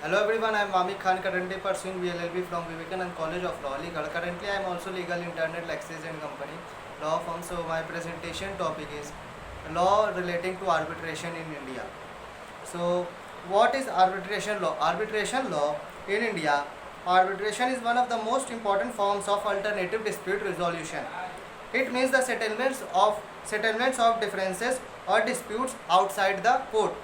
Hello everyone, I am Mamik Khan, currently pursuing VLLB from Vivekanand College of Law, Aligarh. Currently I am also legal intern at Lexis and Company law firm. So my presentation topic is law relating to arbitration in India. So what is arbitration law? Arbitration law in India. Arbitration is one of the most important forms of alternative dispute resolution. It means the settlements of differences or disputes outside the court.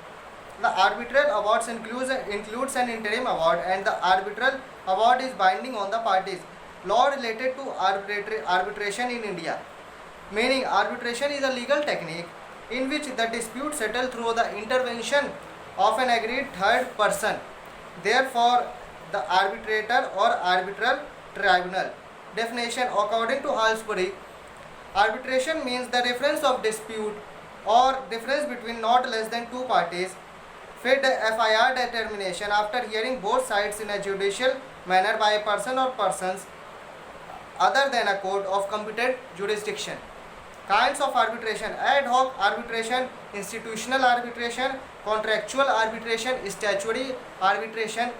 The arbitral awards includes an interim award, and the arbitral award is binding on the parties. Law related to arbitration in India. Meaning, arbitration is a legal technique in which the dispute settled through the intervention of an agreed third person. Therefore, the arbitrator or arbitral tribunal. Definition: according to Halsbury, arbitration means the reference of dispute or difference between not less than two parties. FIR determination after hearing both sides in a judicial manner by a person or persons other than a court of competent jurisdiction. Kinds of arbitration: ad hoc arbitration, institutional arbitration, contractual arbitration, statutory arbitration,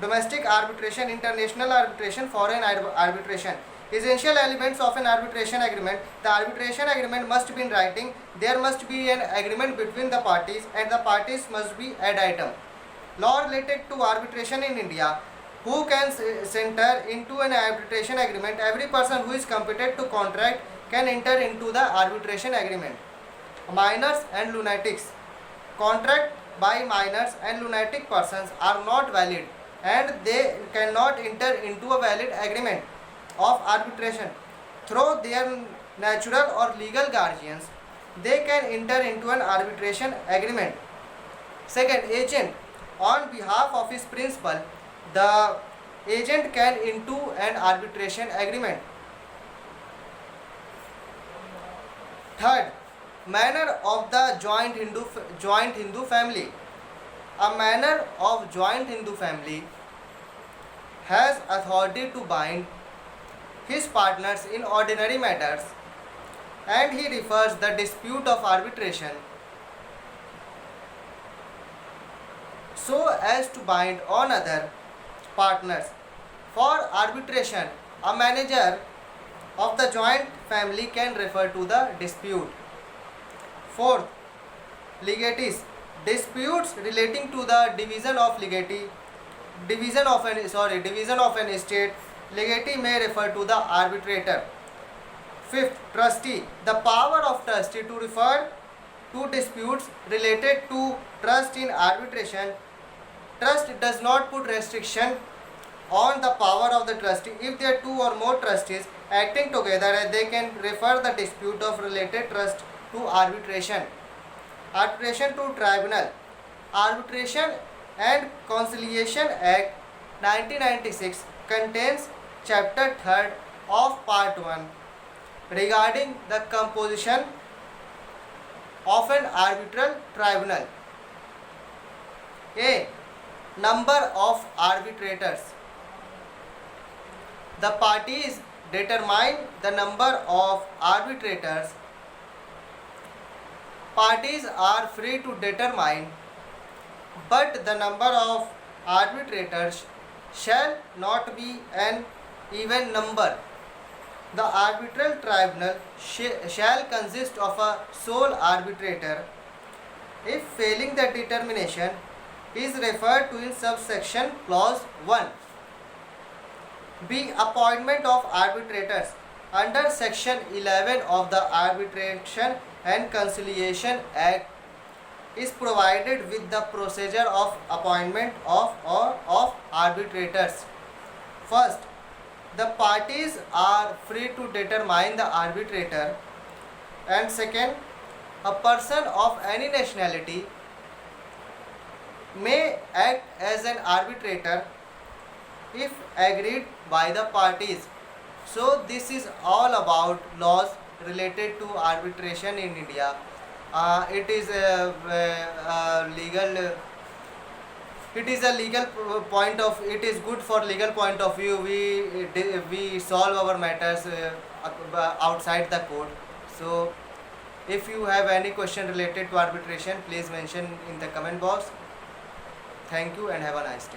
domestic arbitration, international arbitration, foreign arbitration. Essential elements of an arbitration agreement: the arbitration agreement must be in writing, there must be an agreement between the parties, and the parties must be ad item. Law related to arbitration in India: who can enter into an arbitration agreement? Every person who is competent to contract can enter into the arbitration agreement. Minors and lunatics: contract by minors and lunatic persons are not valid, and they cannot enter into a valid agreement of arbitration. Through their natural or legal guardians, they can enter into an arbitration agreement. Second, agent: on behalf of his principal, the agent can into an arbitration agreement. Third, manner of the joint Hindu family. A manner of joint Hindu family has authority to bind his partners in ordinary matters, and he refers the dispute of arbitration so as to bind on other partners. For arbitration, a manager of the joint family can refer to the dispute. Fourth, legatees: disputes relating to the division of an estate. Legatee may refer to the arbitrator. Fifth, trustee: the power of trustee to refer to disputes related to trust in arbitration. Trust does not put restriction on the power of the trustee. If there are two or more trustees acting together, they can refer the dispute of related trust to arbitration. Arbitration to tribunal. Arbitration and Conciliation Act 1996 contains chapter 3rd of part 1 regarding the composition of an arbitral tribunal. A. Number of arbitrators. The parties determine the number of arbitrators. Parties are free to determine, but the number of arbitrators shall not be an even number. The arbitral tribunal shall consist of a sole arbitrator. If failing the determination is referred to in subsection clause 1. B. Appointment of arbitrators. Under section 11 of the Arbitration and Conciliation Act is provided with the procedure of appointment of arbitrators. First, the parties are free to determine the arbitrator, and second, a person of any nationality may act as an arbitrator if agreed by the parties. So this is all about laws related to arbitration in India. It is a legal it is a legal point of it is good for legal point of view. We solve our matters outside the court. So if you have any question related to arbitration, please mention in the comment box. Thank you and have a nice day.